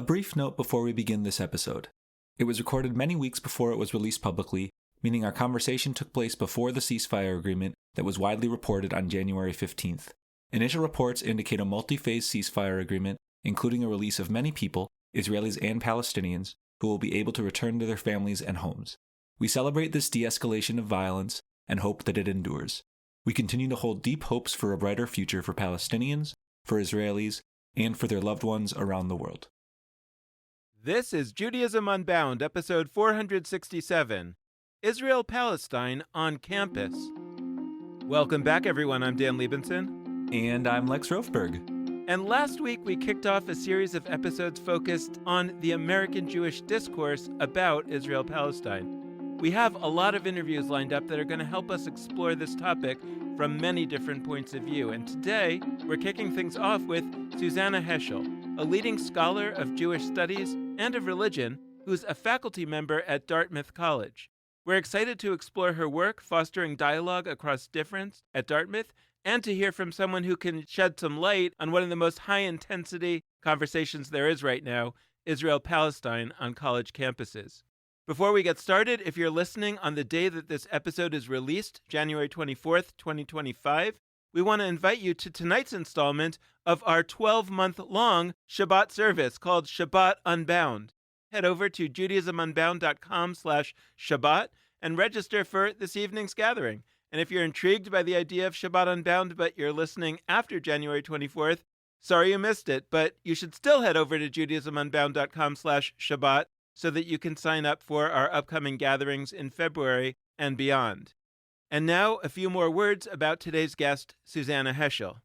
brief note before we begin this episode. It was recorded many weeks before it was released publicly, meaning our conversation took place before the ceasefire agreement that was widely reported on January 15th. Initial reports indicate a multi-phase ceasefire agreement, including a release of many people, Israelis and Palestinians, who will be able to return to their families and homes. We celebrate this de-escalation of violence and hope that it endures. We continue to hold deep hopes for a brighter future for Palestinians, for Israelis, and for their loved ones around the world. This is Judaism Unbound, episode 467, Israel-Palestine on Campus. Welcome back, everyone. I'm Dan Liebenson. And I'm Lex Rofberg. And last week, we kicked off a series of episodes focused on the American Jewish discourse about Israel-Palestine. We have a lot of interviews lined up that are going to help us explore this topic from many different points of view. And today, we're kicking things off with Susannah Heschel, a leading scholar of Jewish studies and of religion who's a faculty member at Dartmouth College. We're excited to explore her work fostering dialogue across difference at Dartmouth and to hear from someone who can shed some light on one of the most high-intensity conversations there is right now, Israel-Palestine on college campuses. Before we get started, if you're listening on the day that this episode is released, January 24th, 2025, we want to invite you to tonight's installment of our 12-month-long Shabbat service called Shabbat Unbound. Head over to judaismunbound.com/Shabbat and register for this evening's gathering. And if you're intrigued by the idea of Shabbat Unbound, but you're listening after January 24th, sorry you missed it, but you should still head over to judaismunbound.com/Shabbat so that you can sign up for our upcoming gatherings in February and beyond. And now, a few more words about today's guest, Susannah Heschel.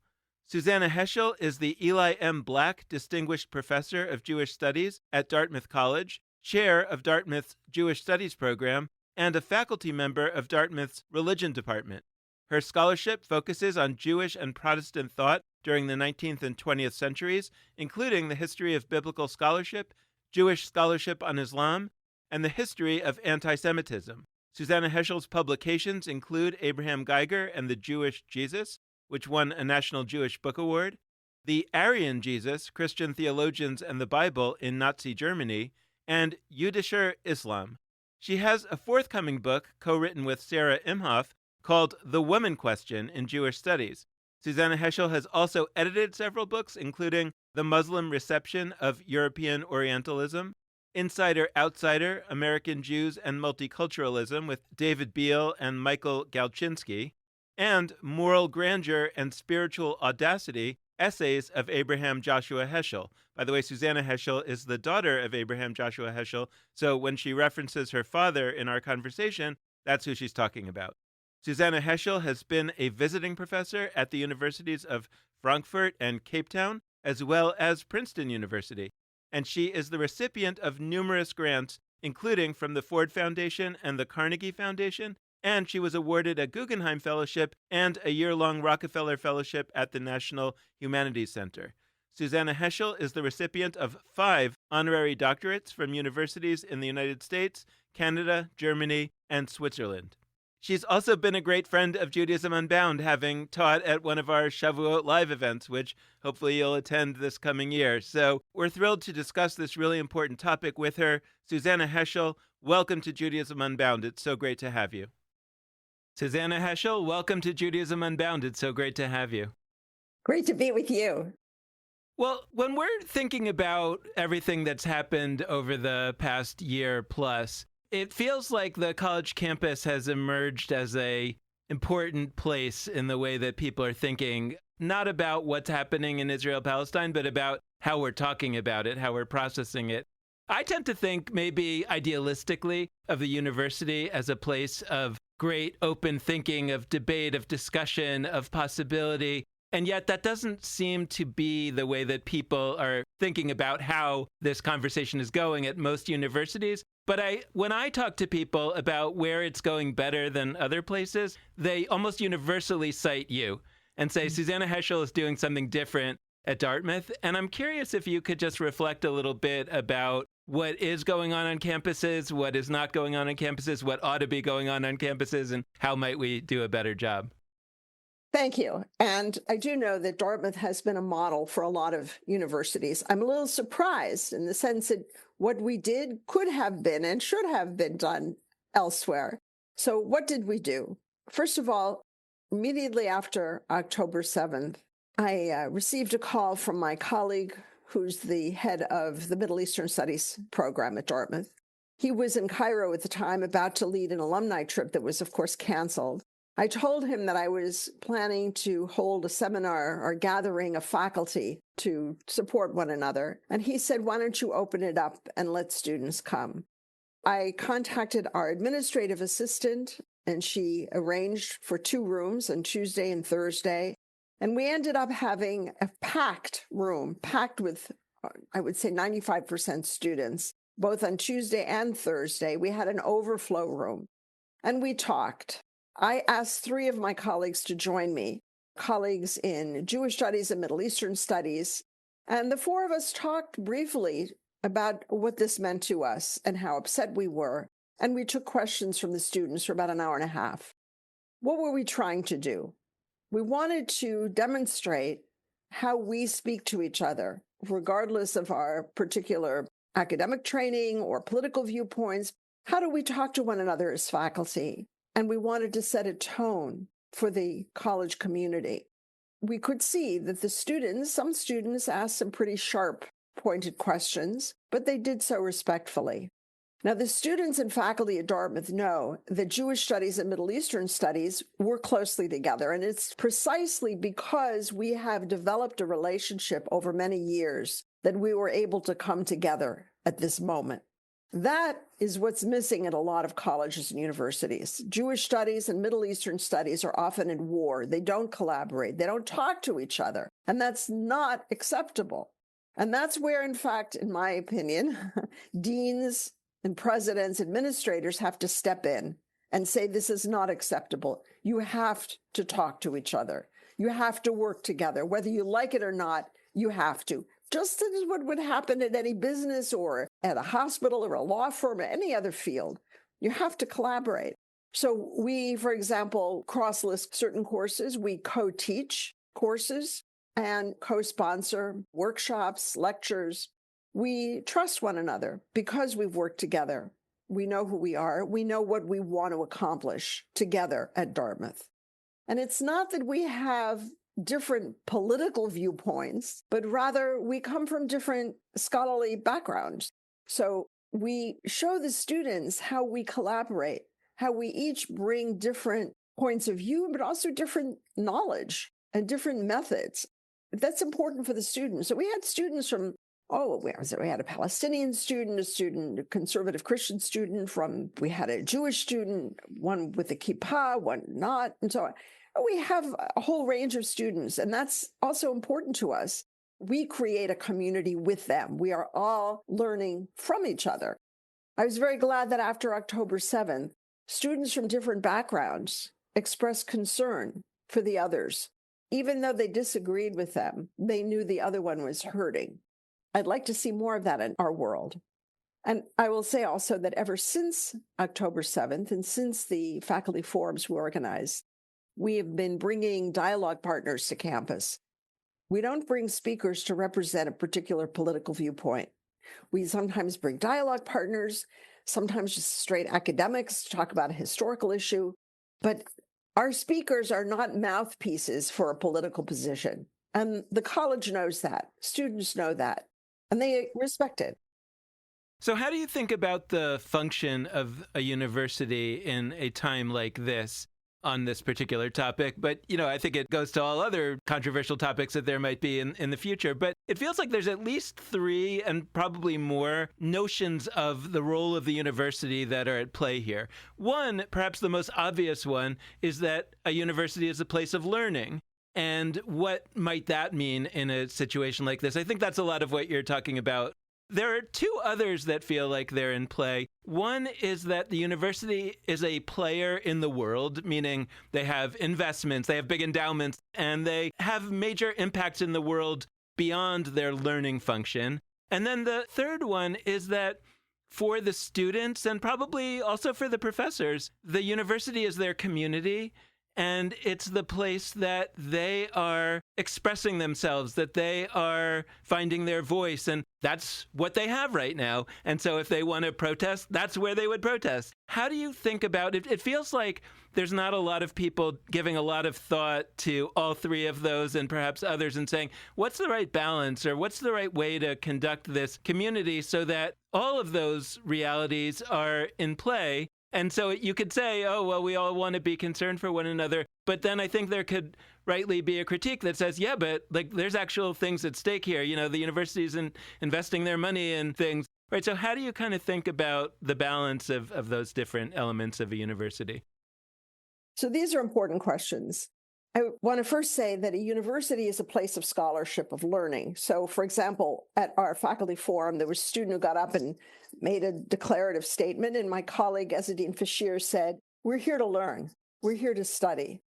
Susannah Heschel is the Eli M. Black Distinguished Professor of Jewish Studies at Dartmouth College, Chair of Dartmouth's Jewish Studies program, and a faculty member of Dartmouth's Religion Department. Her scholarship focuses on Jewish and Protestant thought during the 19th and 20th centuries, including the history of biblical scholarship, Jewish scholarship on Islam, and the history of anti-Semitism. Susannah Heschel's publications include Abraham Geiger and the Jewish Jesus, which won a National Jewish Book Award, The Aryan Jesus, Christian Theologians and the Bible in Nazi Germany, and Jüdischer Islam. She has a forthcoming book co-written with Sarah Imhoff called The Woman Question in Jewish Studies. Susannah Heschel has also edited several books, including The Muslim Reception of European Orientalism, Insider-Outsider, American Jews and Multiculturalism with David Beale and Michael Galczynski, and Moral Grandeur and Spiritual Audacity, Essays of Abraham Joshua Heschel. By the way, Susannah Heschel is the daughter of Abraham Joshua Heschel, so when she references her father in our conversation, that's who she's talking about. Susannah Heschel has been a visiting professor at the universities of Frankfurt and Cape Town, as well as Princeton University. And she is the recipient of numerous grants, including from the Ford Foundation and the Carnegie Foundation, and she was awarded a Guggenheim Fellowship and a year-long Rockefeller Fellowship at the National Humanities Center. Susannah Heschel is the recipient of 5 honorary doctorates from universities in the United States, Canada, Germany, and Switzerland. She's also been a great friend of Judaism Unbound, having taught at one of our Shavuot Live events, which hopefully you'll attend this coming year. So we're thrilled to discuss this really important topic with her. Susannah Heschel, welcome to Judaism Unbound. It's so great to have you. Susannah Heschel, welcome to Judaism Unbound. It's so great to have you. Great to be with you. Well, when we're thinking about everything that's happened over the past year plus, it feels like the college campus has emerged as an important place in the way that people are thinking, not about what's happening in Israel-Palestine, but about how we're talking about it, how we're processing it. I tend to think maybe idealistically of the university as a place of great open thinking, of debate, of discussion, of possibility. And yet that doesn't seem to be the way that people are thinking about how this conversation is going at most universities. But when I talk to people about where it's going better than other places, they almost universally cite you and say, Susannah Heschel is doing something different at Dartmouth. And I'm curious if you could just reflect a little bit about what is going on campuses, what is not going on campuses, what ought to be going on campuses, and how might we do a better job. Thank you. And I do know that Dartmouth has been a model for a lot of universities. I'm a little surprised in the sense that what we did could have been and should have been done elsewhere. So what did we do? First of all, immediately after October 7th, I received a call from my colleague who's the head of the Middle Eastern Studies program at Dartmouth. He was in Cairo at the time, about to lead an alumni trip that was, of course, canceled. I told him that I was planning to hold a seminar or gathering of faculty to support one another. And he said, why don't you open it up and let students come? I contacted our administrative assistant, and she arranged for 2 rooms on Tuesday and Thursday. And we ended up having a packed room, packed with, I would say, 95% students, both on Tuesday and Thursday. We had an overflow room, and we talked. I asked 3 of my colleagues to join me, colleagues in Jewish studies and Middle Eastern studies, and the 4 of us talked briefly about what this meant to us and how upset we were, and we took questions from the students for about an hour and a half. What were we trying to do? We wanted to demonstrate how we speak to each other, regardless of our particular academic training or political viewpoints. How do we talk to one another as faculty? And we wanted to set a tone for the college community. We could see that some students asked some pretty sharp, pointed questions, but they did so respectfully. Now, the students and faculty at Dartmouth know that Jewish studies and Middle Eastern studies work closely together, and it's precisely because we have developed a relationship over many years that we were able to come together at this moment. That is what's missing in a lot of colleges and universities. Jewish studies and Middle Eastern studies are often in war. They don't collaborate. They don't talk to each other. And that's not acceptable. And that's where, in fact, in my opinion, deans and presidents, administrators have to step in and say, this is not acceptable. You have to talk to each other. You have to work together. Whether you like it or not, you have to. Just as what would happen at any business or at a hospital or a law firm or any other field. You have to collaborate. So we, for example, cross-list certain courses. We co-teach courses and co-sponsor workshops, lectures. We trust one another because we've worked together. We know who we are. We know what we want to accomplish together at Dartmouth. And it's not that we have different political viewpoints, but rather we come from different scholarly backgrounds. So we show the students how we collaborate, how we each bring different points of view, but also different knowledge and different methods. That's important for the students. So we had students from, we had a Palestinian student, a conservative Christian student we had a Jewish student, one with a kippah, one not, and so on. We have a whole range of students, and that's also important to us. We create a community with them. We are all learning from each other. I was very glad that after October 7th, students from different backgrounds expressed concern for the others. Even though they disagreed with them, they knew the other one was hurting. I'd like to see more of that in our world. And I will say also that ever since October 7th and since the faculty forums we organized, we have been bringing dialogue partners to campus. We don't bring speakers to represent a particular political viewpoint. We sometimes bring dialogue partners, sometimes just straight academics to talk about a historical issue. But our speakers are not mouthpieces for a political position. And the college knows that. Students know that. And they respect it. So how do you think about the function of a university in a time like this on this particular topic? But, I think it goes to all other controversial topics that there might be in the future. But it feels like there's at least 3 and probably more notions of the role of the university that are at play here. One, perhaps the most obvious one, is that a university is a place of learning. And what might that mean in a situation like this? I think that's a lot of what you're talking about. There are 2 others that feel like they're in play. One is that the university is a player in the world, meaning they have investments, they have big endowments, and they have major impacts in the world beyond their learning function. And then the third one is that for the students and probably also for the professors, the university is their community. and it's the place that they are expressing themselves, that they are finding their voice, and that's what they have right now. And so if they want to protest, that's where they would protest. How do you think about it? It feels like there's not a lot of people giving a lot of thought to all three of those and perhaps others and saying, what's the right balance or what's the right way to conduct this community so that all of those realities are in play? And so you could say, oh, well, we all want to be concerned for one another. But then I think there could rightly be a critique that says, yeah, but like there's actual things at stake here. You know, the universities investing their money in things. Right. So how do you kind of think about the balance of those different elements of a university? So these are important questions. I want to first say that a university is a place of scholarship, of learning. So, for example, at our faculty forum, there was a student who got up and made a declarative statement, and my colleague, Ezzedine Fashir, said, we're here to learn. We're here to study.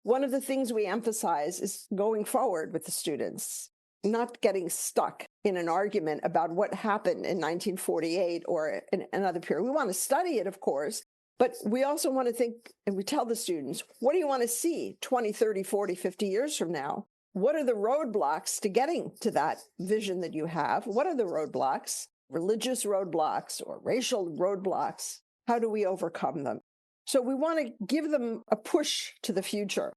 One of the things we emphasize is going forward with the students, not getting stuck in an argument about what happened in 1948 or in another period. We want to study it, of course, but we also want to think, and we tell the students, what do you want to see 20, 30, 40, 50 years from now? What are the roadblocks to getting to that vision that you have? What are the roadblocks, religious roadblocks or racial roadblocks? How do we overcome them? So we want to give them a push to the future.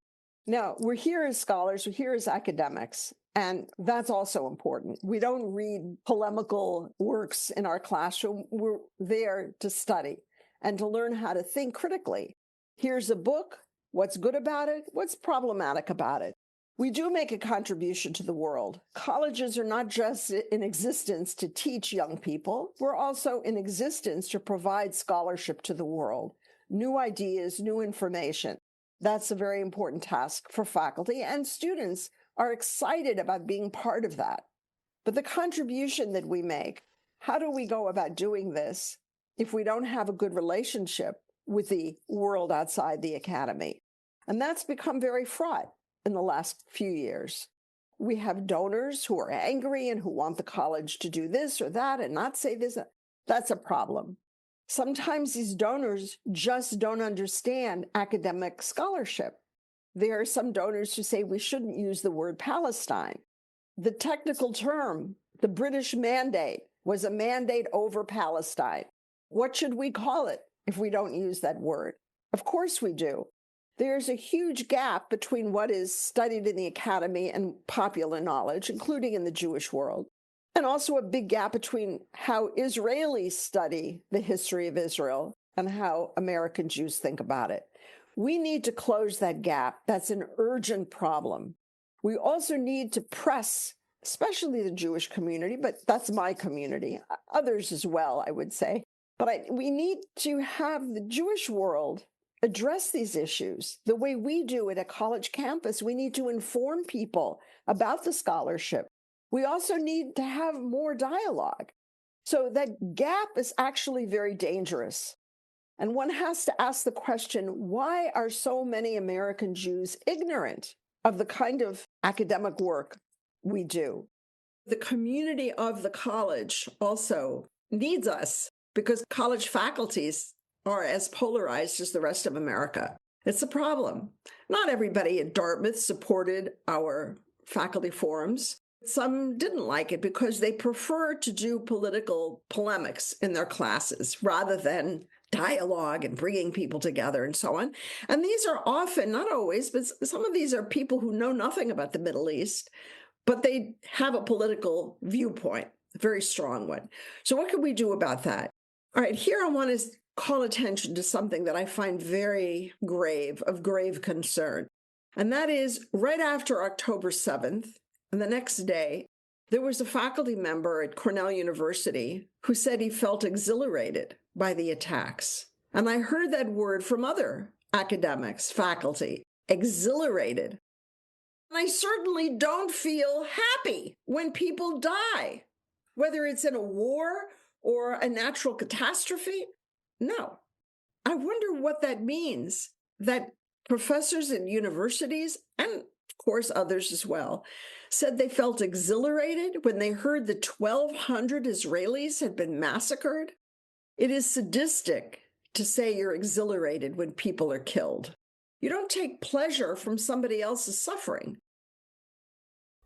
Now, we're here as scholars, we're here as academics, and that's also important. We don't read polemical works in our classroom. We're there to study and to learn how to think critically. Here's a book. What's good about it? What's problematic about it? We do make a contribution to the world. Colleges are not just in existence to teach young people. We're also in existence to provide scholarship to the world, new ideas, new information. That's a very important task for faculty, and students are excited about being part of that. But the contribution that we make, how do we go about doing this if we don't have a good relationship with the world outside the academy? And that's become very fraught in the last few years. We have donors who are angry and who want the college to do this or that and not say this. That's a problem. Sometimes these donors just don't understand academic scholarship. There are some donors who say we shouldn't use the word Palestine. The technical term, the British mandate, was a mandate over Palestine. What should we call it if we don't use that word? Of course we do. There's a huge gap between what is studied in the academy and popular knowledge, including in the Jewish world, and also a big gap between how Israelis study the history of Israel and how American Jews think about it. We need to close that gap. That's an urgent problem. We also need to press, especially the Jewish community, but that's my community, others as well, I would say. But we need to have the Jewish world address these issues the way we do at a college campus. We need to inform people about the scholarship. We also need to have more dialogue. So that gap is actually very dangerous. And one has to ask the question, why are so many American Jews ignorant of the kind of academic work we do? The community of the college also needs us because college faculties are as polarized as the rest of America. It's a problem. Not everybody at Dartmouth supported our faculty forums. Some didn't like it because they prefer to do political polemics in their classes rather than dialogue and bringing people together and so on. And these are often, not always, but some of these are people who know nothing about the Middle East, but they have a political viewpoint, a very strong one. So what can we do about that? All right, here I want to call attention to something that I find very grave, of grave concern. And that is right after October 7th, and the next day, there was a faculty member at Cornell University who said he felt exhilarated by the attacks. And I heard that word from other academics, faculty, exhilarated. And I certainly don't feel happy when people die, whether it's in a war or a natural catastrophe. No. I wonder what that means, that professors in universities, and of course others as well, said they felt exhilarated when they heard that 1,200 Israelis had been massacred. It is sadistic to say you're exhilarated when people are killed. You don't take pleasure from somebody else's suffering.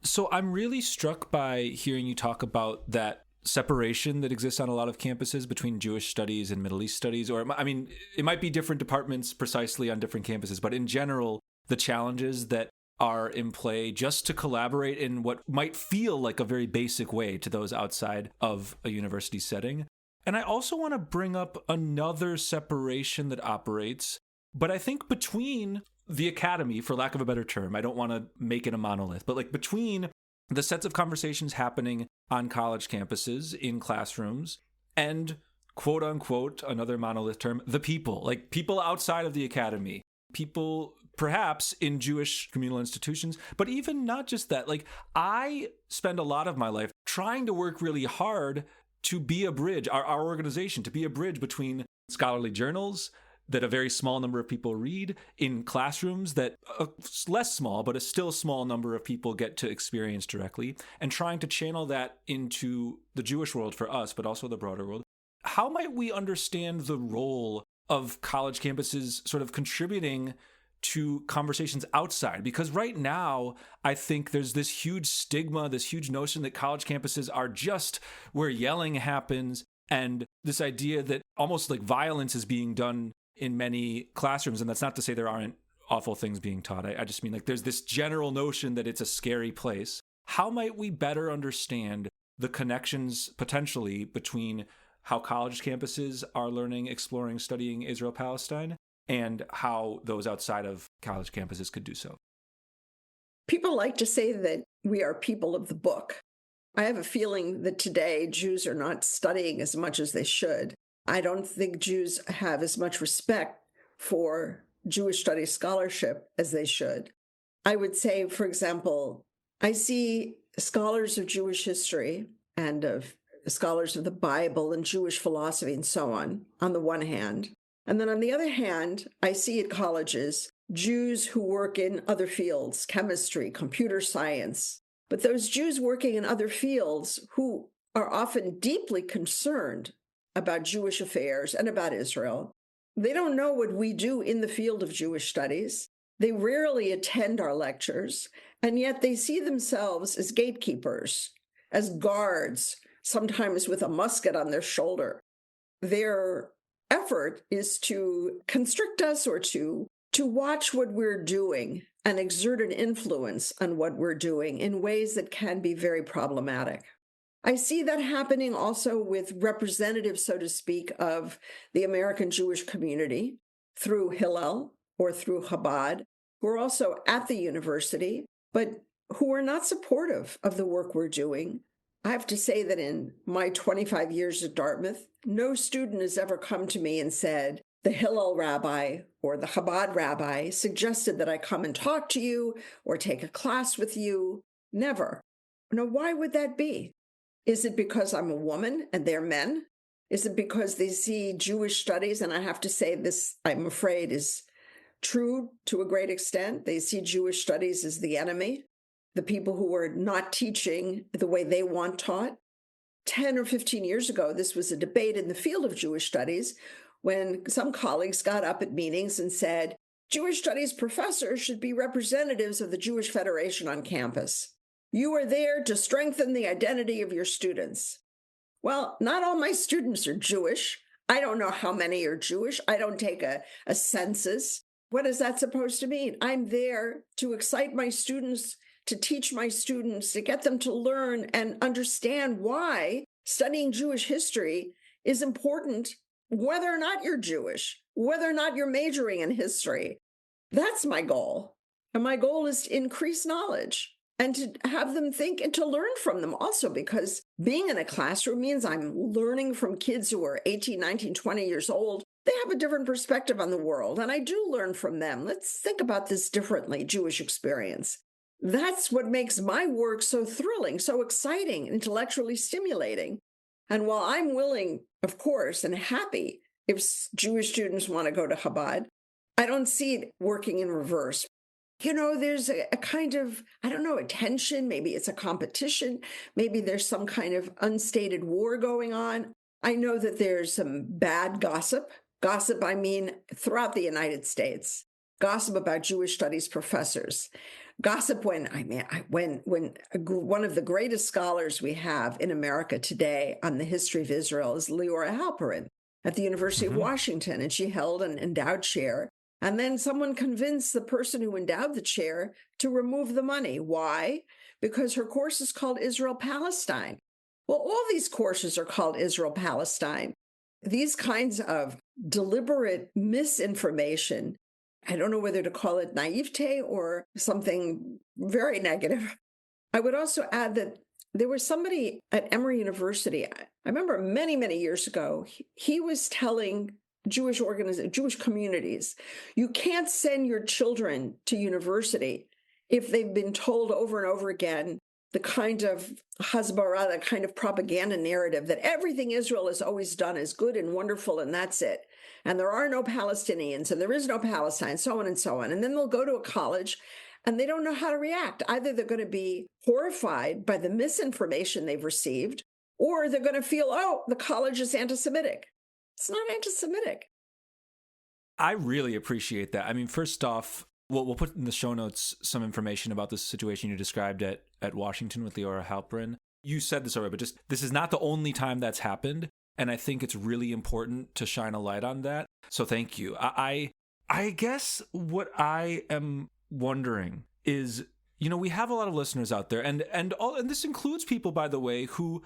So I'm really struck by hearing you talk about that separation that exists on a lot of campuses between Jewish studies and Middle East studies, or I mean, it might be different departments precisely on different campuses, but in general, the challenges that are in play just to collaborate in what might feel like a very basic way to those outside of a university setting. And I also want to bring up another separation that operates, but I think between the academy, for lack of a better term, I don't want to make it a monolith, but like between the sets of conversations happening on college campuses in classrooms and quote unquote, another monolith term, the people, like people outside of the academy, people perhaps in Jewish communal institutions, but even not just that. Like I spend a lot of my life trying to work really hard to be a bridge, our organization, to be a bridge between scholarly journals that a very small number of people read, in classrooms that a less small, but a still small number of people get to experience directly, and trying to channel that into the Jewish world for us, but also the broader world. How might we understand the role of college campuses sort of contributing to conversations outside? Because right now, I think there's this huge stigma, this huge notion that college campuses are just where yelling happens, and this idea that almost like violence is being done in many classrooms. And that's not to say there aren't awful things being taught. I just mean like there's this general notion that it's a scary place. How might we better understand the connections potentially between how college campuses are learning, exploring, studying Israel-Palestine, and how those outside of college campuses could do so? People like to say that we are people of the book. I have a feeling that today Jews are not studying as much as they should. I don't think Jews have as much respect for Jewish studies scholarship as they should. I would say, for example, I see scholars of Jewish history and of scholars of the Bible and Jewish philosophy and so on the one hand. And then on the other hand, I see at colleges Jews who work in other fields, chemistry, computer science. But those Jews working in other fields who are often deeply concerned about Jewish affairs and about Israel, they don't know what we do in the field of Jewish studies. They rarely attend our lectures, and yet they see themselves as gatekeepers, as guards, sometimes with a musket on their shoulder. Their effort is to constrict us or to watch what we're doing and exert an influence on what we're doing in ways that can be very problematic. I see that happening also with representatives, so to speak, of the American Jewish community through Hillel or through Chabad, who are also at the university, but who are not supportive of the work we're doing. I have to say that in my 25 years at Dartmouth, no student has ever come to me and said, the Hillel rabbi or the Chabad rabbi suggested that I come and talk to you or take a class with you. Never. Now, why would that be? Is it because I'm a woman and they're men? Is it because they see Jewish studies? And I have to say this, I'm afraid, is true to a great extent. They see Jewish studies as the enemy, the people who are not teaching the way they want taught. 10 or 15 years ago, this was a debate in the field of Jewish studies when some colleagues got up at meetings and said, Jewish studies professors should be representatives of the Jewish Federation on campus. You are there to strengthen the identity of your students. Well, not all my students are Jewish. I don't know how many are Jewish. I don't take a census. What is that supposed to mean? I'm there to excite my students, to teach my students, to get them to learn and understand why studying Jewish history is important, whether or not you're Jewish, whether or not you're majoring in history. That's my goal. And my goal is to increase knowledge and to have them think and to learn from them also, because being in a classroom means I'm learning from kids who are 18, 19, 20 years old. They have a different perspective on the world, and I do learn from them. Let's think about this differently, Jewish experience. That's what makes my work so thrilling, so exciting, intellectually stimulating. And while I'm willing, of course, and happy if Jewish students want to go to Chabad, I don't see it working in reverse. You know, there's a kind of, I don't know, a tension. Maybe it's a competition. Maybe there's some kind of unstated war going on. I know that there's some bad gossip. Gossip, I mean, throughout the United States. gossip about Jewish studies professors. Gossip when one of the greatest scholars we have in America today on the history of Israel is Leora Halperin at the University of Washington, and she held an endowed chair. And then someone convinced the person who endowed the chair to remove the money. Why? Because her course is called Israel-Palestine. Well, all these courses are called Israel-Palestine. These kinds of deliberate misinformation, I don't know whether to call it naivete or something very negative. I would also add that there was somebody at Emory University, I remember many, many years ago, he was telling Jewish communities, you can't send your children to university if they've been told over and over again the kind of hasbara, the kind of propaganda narrative that everything Israel has always done is good and wonderful, and that's it. And there are no Palestinians, and there is no Palestine, so on and so on. And then they'll go to a college, and they don't know how to react. Either they're going to be horrified by the misinformation they've received, or they're going to feel, oh, the college is anti-Semitic. It's not anti-Semitic. I really appreciate that. I mean, first off, we'll put in the show notes some information about the situation you described at Washington with Leora Halperin. You said this already, but just this is not the only time that's happened, and I think it's really important to shine a light on that. So thank you. I guess what I am wondering is, we have a lot of listeners out there, and this includes people, by the way, who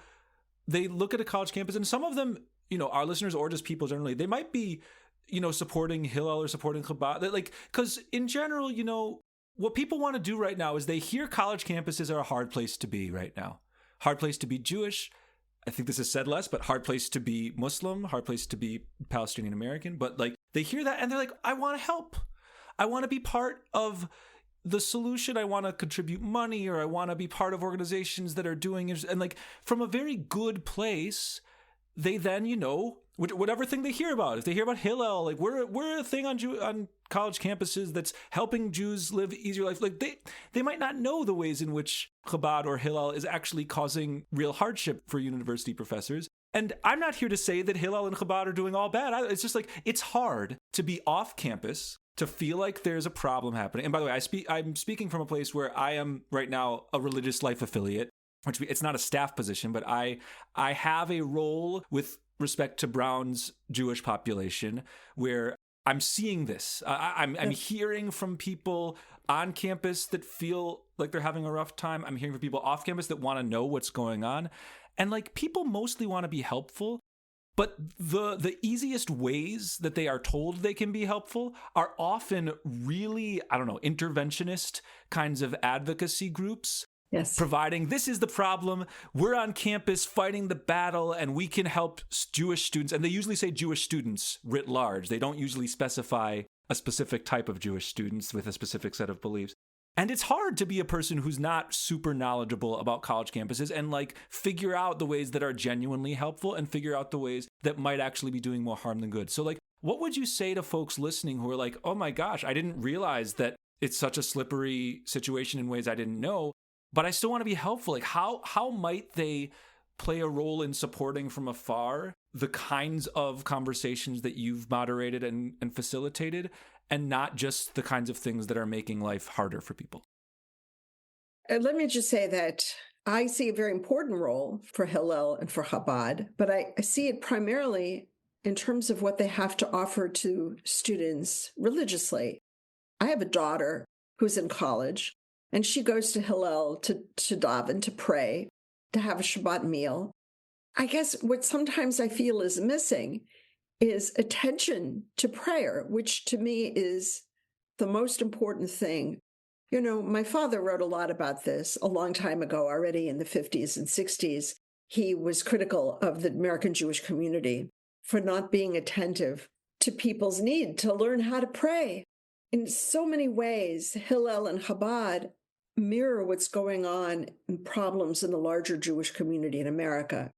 they look at a college campus, and some of them, our listeners or just people generally, they might be supporting Hillel or supporting Chabad, because in general, what people want to do right now is they hear college campuses are a hard place to be right now. Hard place to be Jewish. I think this is said less, but hard place to be Muslim, hard place to be Palestinian American. But they hear that and they're like, I want to help. I want to be part of the solution. I want to contribute money, or I want to be part of organizations that are doing it. And from a very good place, they then, whatever thing they hear about, if they hear about Hillel, we're a thing on college campuses that's helping Jews live easier life. They might not know the ways in which Chabad or Hillel is actually causing real hardship for university professors. And I'm not here to say that Hillel and Chabad are doing all bad. It's just it's hard to be off campus, to feel like there's a problem happening. And by the way, I'm speaking from a place where I am right now a religious life affiliate, which it's not a staff position, but I have a role with respect to Brown's Jewish population where I'm seeing this. I'm hearing from people on campus that feel like they're having a rough time. I'm hearing from people off campus that want to know what's going on. And people mostly want to be helpful, but the easiest ways that they are told they can be helpful are often really, interventionist kinds of advocacy groups. Yes. Providing this is the problem, we're on campus fighting the battle, and we can help Jewish students. And they usually say Jewish students writ large. They don't usually specify a specific type of Jewish students with a specific set of beliefs. And it's hard to be a person who's not super knowledgeable about college campuses and figure out the ways that are genuinely helpful and figure out the ways that might actually be doing more harm than good. So what would you say to folks listening who are oh my gosh, I didn't realize that it's such a slippery situation in ways I didn't know, but I still want to be helpful. How might they play a role in supporting from afar the kinds of conversations that you've moderated and facilitated, and not just the kinds of things that are making life harder for people? Let me just say that I see a very important role for Hillel and for Chabad, but I see it primarily in terms of what they have to offer to students religiously. I have a daughter who's in college, and she goes to Hillel to daven, to pray, to have a Shabbat meal. I guess what sometimes I feel is missing is attention to prayer, which to me is the most important thing. My father wrote a lot about this a long time ago, already in the 50s and 60s. He was critical of the American Jewish community for not being attentive to people's need to learn how to pray. In so many ways, Hillel and Chabad mirror what's going on in problems in the larger Jewish community in America.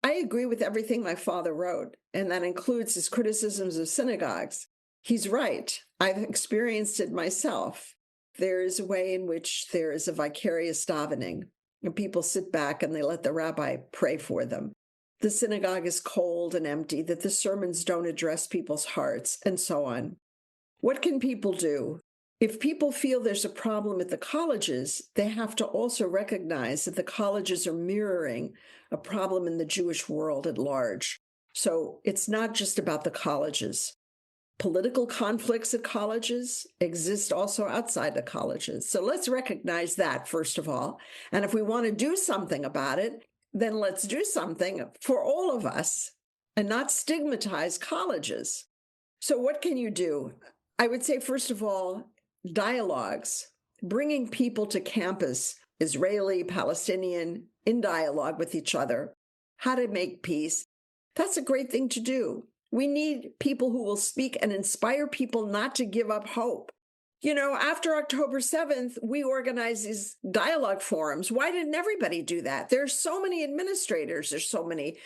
I agree with everything my father wrote, and that includes his criticisms of synagogues. He's right. I've experienced it myself. There is a way in which there is a vicarious davening, and people sit back and they let the rabbi pray for them. The synagogue is cold and empty, that the sermons don't address people's hearts, and so on. What can people do? If people feel there's a problem at the colleges, they have to also recognize that the colleges are mirroring a problem in the Jewish world at large. So it's not just about the colleges. Political conflicts at colleges exist also outside the colleges. So let's recognize that, first of all. And if we want to do something about it, then let's do something for all of us and not stigmatize colleges. So what can you do? I would say, first of all, dialogues, bringing people to campus, Israeli, Palestinian, in dialogue with each other, how to make peace. That's a great thing to do. We need people who will speak and inspire people not to give up hope. You know, after October 7th, we organized these dialogue forums. Why didn't everybody do that? There's so many administrators, there's so many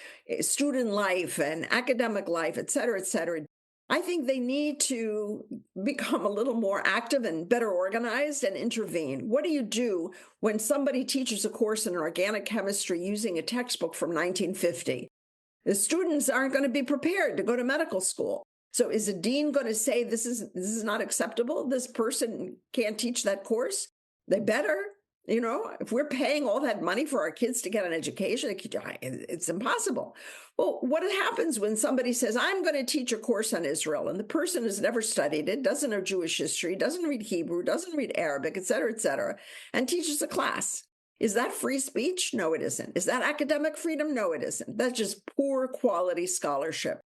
student life and academic life, et cetera, et cetera. I think they need to become a little more active and better organized and intervene. What do you do when somebody teaches a course in organic chemistry using a textbook from 1950? The students aren't going to be prepared to go to medical school. So is a dean going to say this is not acceptable? This person can't teach that course? They better. You know, if we're paying all that money for our kids to get an education, it's impossible. Well, what happens when somebody says, I'm going to teach a course on Israel, and the person has never studied it, doesn't know Jewish history, doesn't read Hebrew, doesn't read Arabic, et cetera, and teaches a class? Is that free speech? No, it isn't. Is that academic freedom? No, it isn't. That's just poor quality scholarship.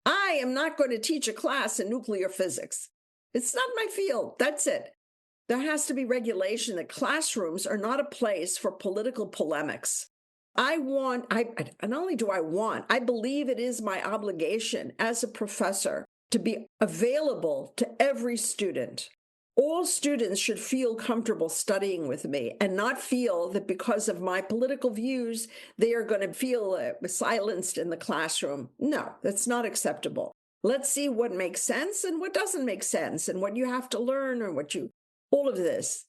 I am not going to teach a class in nuclear physics. It's not my field. That's it. There has to be regulation that classrooms are not a place for political polemics. I believe it is my obligation as a professor to be available to every student. All students should feel comfortable studying with me and not feel that because of my political views, they are going to feel silenced in the classroom. No, that's not acceptable. Let's see what makes sense and what doesn't make sense and what you have to learn or all of this.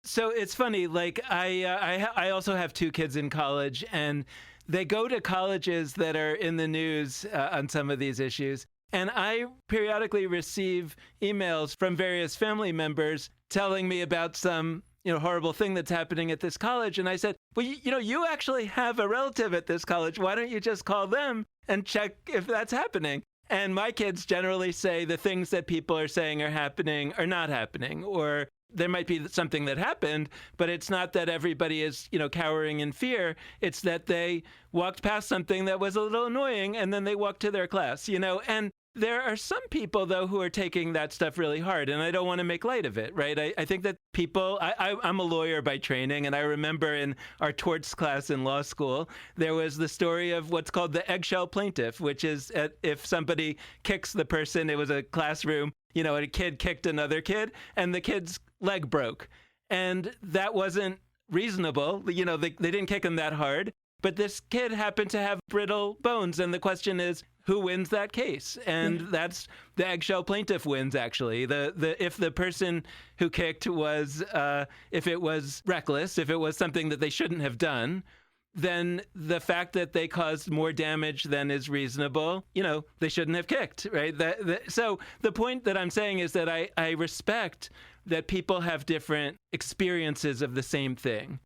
So it's funny, like I also have two kids in college, and they go to colleges that are in the news on some of these issues. And I periodically receive emails from various family members telling me about some, horrible thing that's happening at this college. And I said, well, you actually have a relative at this college. Why don't you just call them and check if that's happening? And my kids generally say the things that people are saying are happening are not happening, or there might be something that happened, but it's not that everybody is, cowering in fear. It's that they walked past something that was a little annoying and then they walked to their class, and there are some people, though, who are taking that stuff really hard, and I don't want to make light of it, right? I think that people, I'm a lawyer by training, and I remember in our torts class in law school, there was the story of what's called the eggshell plaintiff, which is if somebody kicks the person, it was a classroom, a kid kicked another kid, and the kid's leg broke. And that wasn't reasonable. They didn't kick him that hard, but this kid happened to have brittle bones, and the question is, who wins that case? And that's the eggshell plaintiff wins, actually. If the person who kicked was, if it was reckless, if it was something that they shouldn't have done, then the fact that they caused more damage than is reasonable, they shouldn't have kicked, right? So the point that I'm saying is that I respect that people have different experiences of the same thing.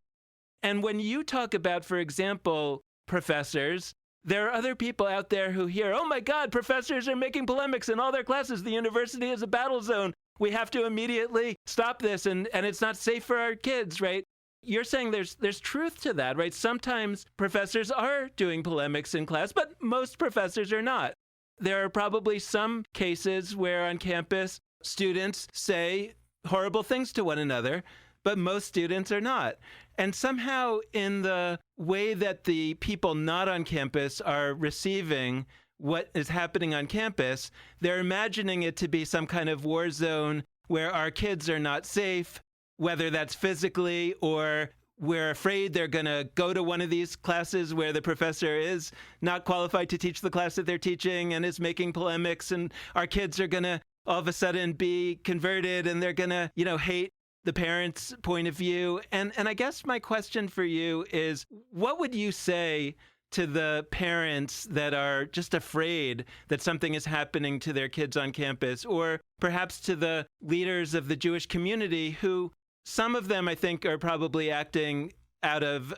And when you talk about, for example, professors, there are other people out there who hear, oh my God, professors are making polemics in all their classes. The university is a battle zone. We have to immediately stop this, and it's not safe for our kids, right? You're saying there's truth to that, right? Sometimes professors are doing polemics in class, but most professors are not. There are probably some cases where on campus students say horrible things to one another, but most students are not. And somehow in the way that the people not on campus are receiving what is happening on campus, they're imagining it to be some kind of war zone where our kids are not safe, whether that's physically or we're afraid they're going to go to one of these classes where the professor is not qualified to teach the class that they're teaching and is making polemics, and our kids are going to all of a sudden be converted and they're going to, hate the parents' point of view. And I guess my question for you is, what would you say to the parents that are just afraid that something is happening to their kids on campus, or perhaps to the leaders of the Jewish community who, some of them I think are probably acting out of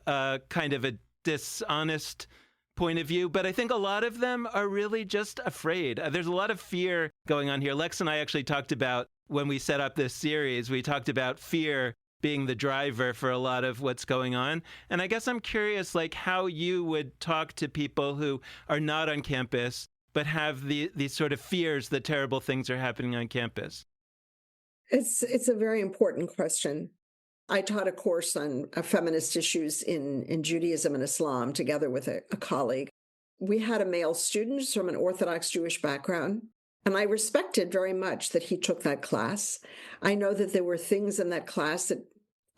kind of a dishonest point of view, but I think a lot of them are really just afraid. There's a lot of fear going on here. Lex and I actually talked about, when we set up this series, we talked about fear being the driver for a lot of what's going on. And I guess I'm curious, like, how you would talk to people who are not on campus but have these sort of fears that terrible things are happening on campus. It's a very important question. I taught a course on feminist issues in Judaism and Islam together with a colleague. We had a male student from an Orthodox Jewish background, and I respected very much that he took that class. I know that there were things in that class that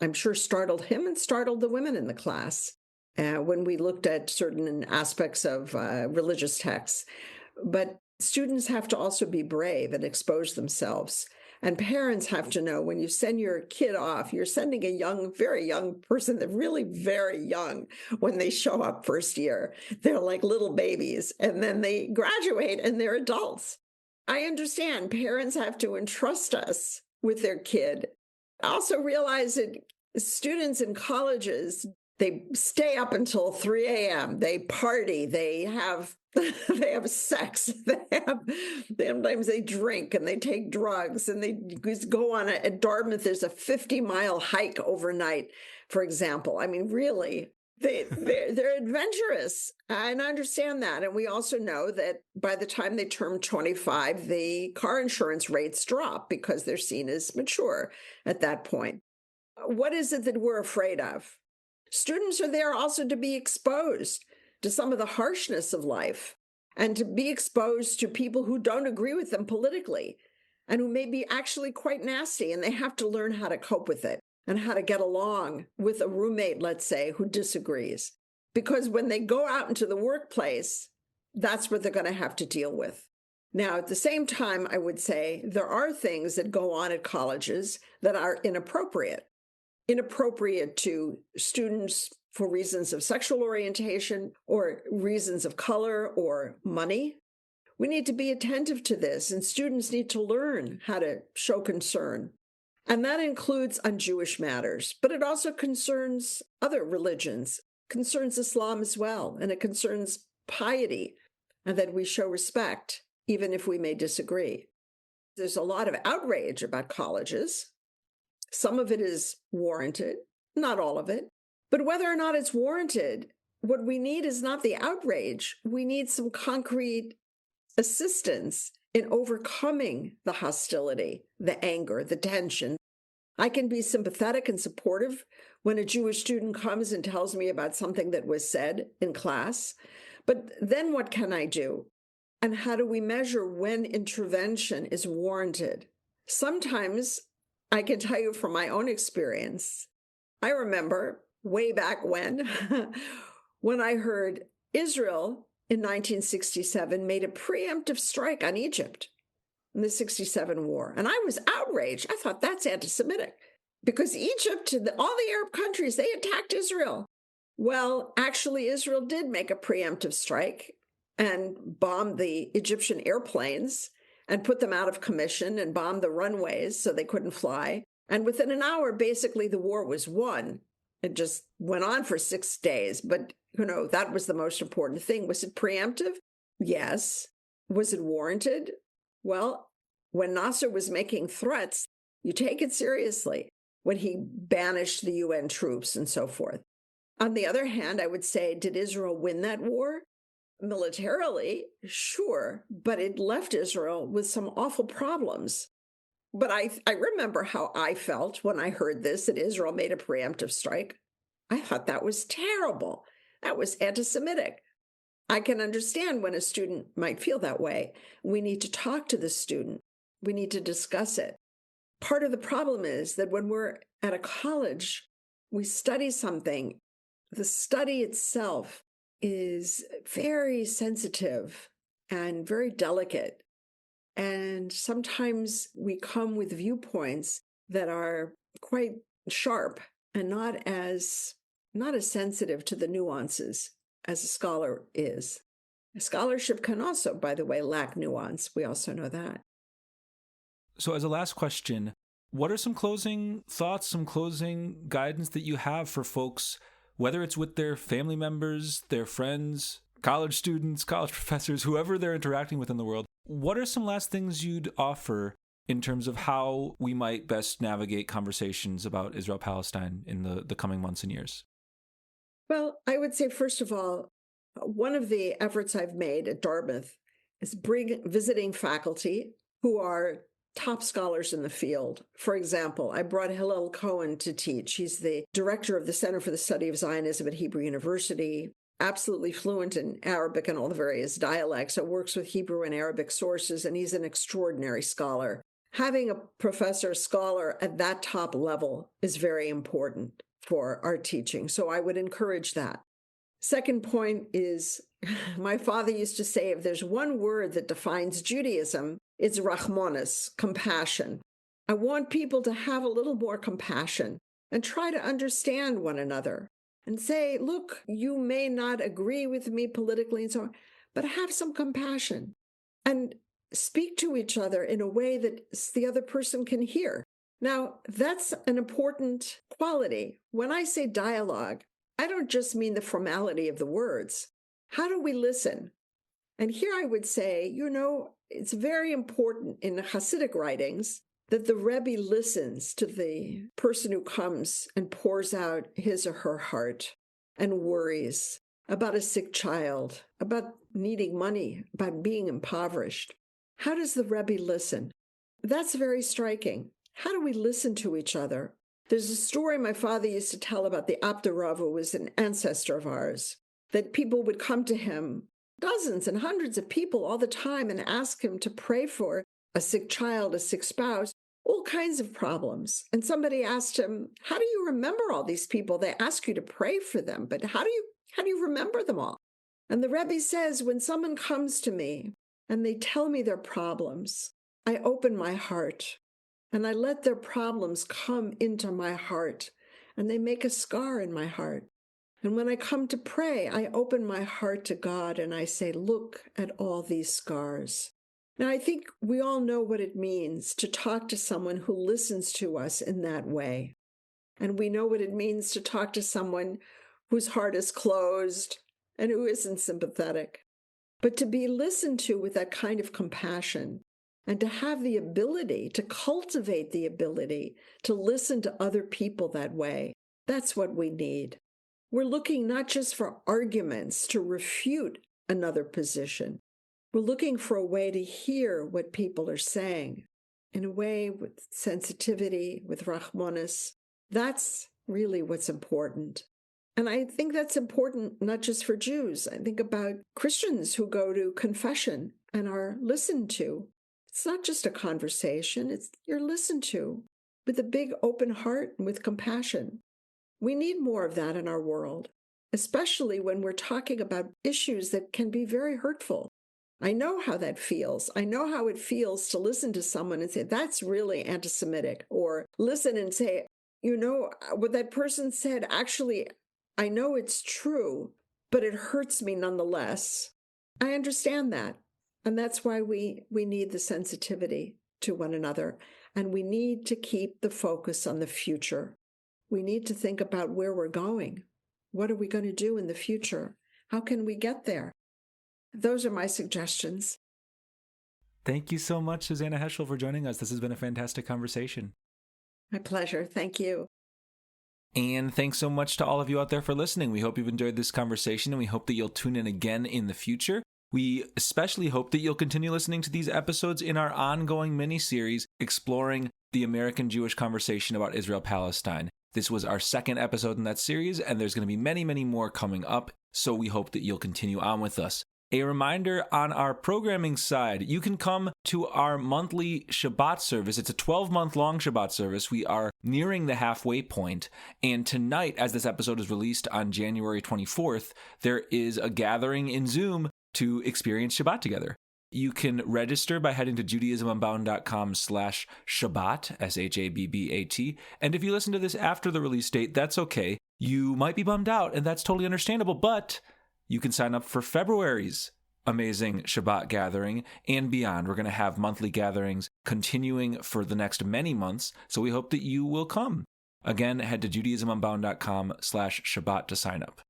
I'm sure startled him and startled the women in the class when we looked at certain aspects of religious texts. But students have to also be brave and expose themselves. And parents have to know when you send your kid off, you're sending a young, very young person, they're really very young when they show up first year. They're like little babies, and then they graduate and they're adults. I understand parents have to entrust us with their kid. I also realize that students in colleges, they stay up until 3 a.m. They party, they have sex, sometimes they drink and they take drugs, and they go on at Dartmouth, there's a 50-mile hike overnight, for example. I mean, really, they're adventurous. And I understand that. And we also know that by the time they turn 25, the car insurance rates drop because they're seen as mature at that point. What is it that we're afraid of? Students are there also to be exposed to some of the harshness of life and to be exposed to people who don't agree with them politically and who may be actually quite nasty, and they have to learn how to cope with it and how to get along with a roommate, let's say, who disagrees. Because when they go out into the workplace, that's what they're going to have to deal with. Now, at the same time, I would say there are things that go on at colleges that are inappropriate to students for reasons of sexual orientation or reasons of color or money. We need to be attentive to this, and students need to learn how to show concern. And that includes on Jewish matters, but it also concerns other religions, concerns Islam as well, and it concerns piety, and that we show respect, even if we may disagree. There's a lot of outrage about colleges. Some of it is warranted, not all of it. But whether or not it's warranted, what we need is not the outrage. We need some concrete assistance in overcoming the hostility, the anger, the tension. I can be sympathetic and supportive when a Jewish student comes and tells me about something that was said in class. But then what can I do? And how do we measure when intervention is warranted? Sometimes, I can tell you from my own experience, I remember way back when I heard Israel in 1967 made a preemptive strike on Egypt in the 67 war. And I was outraged. I thought that's anti-Semitic because Egypt, all the Arab countries, they attacked Israel. Well, actually, Israel did make a preemptive strike and bombed the Egyptian airplanes and put them out of commission and bombed the runways so they couldn't fly. And within an hour, basically, the war was won. It just went on for 6 days. But, that was the most important thing. Was it preemptive? Yes. Was it warranted? Well, when Nasser was making threats, you take it seriously when he banished the UN troops and so forth. On the other hand, I would say, did Israel win that war? Militarily, sure, but it left Israel with some awful problems. But I remember how I felt when I heard this, that Israel made a preemptive strike. I thought that was terrible. That was anti-Semitic. I can understand when a student might feel that way. We need to talk to the student. We need to discuss it. Part of the problem is that when we're at a college, we study something. The study itself is very sensitive and very delicate. And sometimes we come with viewpoints that are quite sharp and not as sensitive to the nuances. as a scholar is. Scholarship can also, by the way, lack nuance. We also know that. So as a last question, what are some closing thoughts, some closing guidance that you have for folks, whether it's with their family members, their friends, college students, college professors, whoever they're interacting with in the world? What are some last things you'd offer in terms of how we might best navigate conversations about Israel-Palestine in the coming months and years? Well, I would say, first of all, one of the efforts I've made at Dartmouth is visiting faculty who are top scholars in the field. For example, I brought Hillel Cohen to teach. He's the director of the Center for the Study of Zionism at Hebrew University, absolutely fluent in Arabic and all the various dialects, so works with Hebrew and Arabic sources, and he's an extraordinary scholar. Having a professor scholar at that top level is very important for our teaching, so I would encourage that. Second point is, my father used to say, if there's one word that defines Judaism, it's rachmanis, compassion. I want people to have a little more compassion and try to understand one another and say, look, you may not agree with me politically and so on, but have some compassion and speak to each other in a way that the other person can hear. Now, that's an important quality. When I say dialogue, I don't just mean the formality of the words. How do we listen? And here I would say, it's very important in the Hasidic writings that the Rebbe listens to the person who comes and pours out his or her heart and worries about a sick child, about needing money, about being impoverished. How does the Rebbe listen? That's very striking. How do we listen to each other? There's a story my father used to tell about the Abder Rav, who was an ancestor of ours, that people would come to him, dozens and hundreds of people all the time, and ask him to pray for a sick child, a sick spouse, all kinds of problems. And somebody asked him, how do you remember all these people? They ask you to pray for them, but how do you remember them all? And the Rebbe says, when someone comes to me and they tell me their problems, I open my heart and I let their problems come into my heart, and they make a scar in my heart. And when I come to pray, I open my heart to God and I say, look at all these scars. Now, I think we all know what it means to talk to someone who listens to us in that way. And we know what it means to talk to someone whose heart is closed and who isn't sympathetic. But to be listened to with that kind of compassion, and to have the ability, to cultivate the ability to listen to other people that way, that's what we need. We're looking not just for arguments to refute another position. We're looking for a way to hear what people are saying in a way with sensitivity, with rachmanis. That's really what's important. And I think that's important not just for Jews. I think about Christians who go to confession and are listened to. It's not just a conversation, you're listened to with a big open heart and with compassion. We need more of that in our world, especially when we're talking about issues that can be very hurtful. I know how that feels. I know how it feels to listen to someone and say, that's really anti-Semitic, or listen and say, what that person said, actually, I know it's true, but it hurts me nonetheless. I understand that. And that's why we need the sensitivity to one another. And we need to keep the focus on the future. We need to think about where we're going. What are we going to do in the future? How can we get there? Those are my suggestions. Thank you so much, Susannah Heschel, for joining us. This has been a fantastic conversation. My pleasure. Thank you. And thanks so much to all of you out there for listening. We hope you've enjoyed this conversation, and we hope that you'll tune in again in the future. We especially hope that you'll continue listening to these episodes in our ongoing mini-series exploring the American Jewish conversation about Israel-Palestine. This was our second episode in that series, and there's going to be many, many more coming up, so we hope that you'll continue on with us. A reminder on our programming side, you can come to our monthly Shabbat service. It's a 12-month-long Shabbat service. We are nearing the halfway point. And tonight, as this episode is released on January 24th, there is a gathering in Zoom to experience Shabbat together. You can register by heading to judaismunbound.com/Shabbat, Shabbat. And if you listen to this after the release date, that's okay. You might be bummed out, and that's totally understandable, but you can sign up for February's amazing Shabbat gathering and beyond. We're going to have monthly gatherings continuing for the next many months, so we hope that you will come. Again, head to judaismunbound.com/Shabbat to sign up.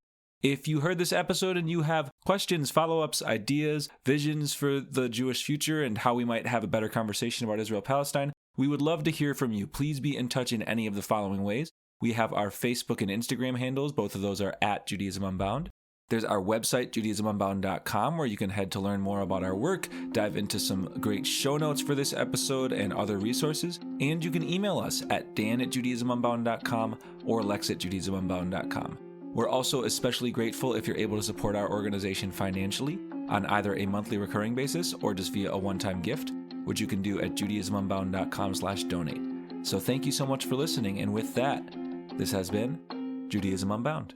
If you heard this episode and you have questions, follow-ups, ideas, visions for the Jewish future and how we might have a better conversation about Israel-Palestine, we would love to hear from you. Please be in touch in any of the following ways. We have our Facebook and Instagram handles. Both of those are at Judaism Unbound. There's our website, judaismunbound.com, where you can head to learn more about our work, dive into some great show notes for this episode and other resources. And you can email us at dan@judaismunbound.com or lex@judaismunbound.com. We're also especially grateful if you're able to support our organization financially on either a monthly recurring basis or just via a one-time gift, which you can do at judaismunbound.com/donate. So thank you so much for listening. And with that, this has been Judaism Unbound.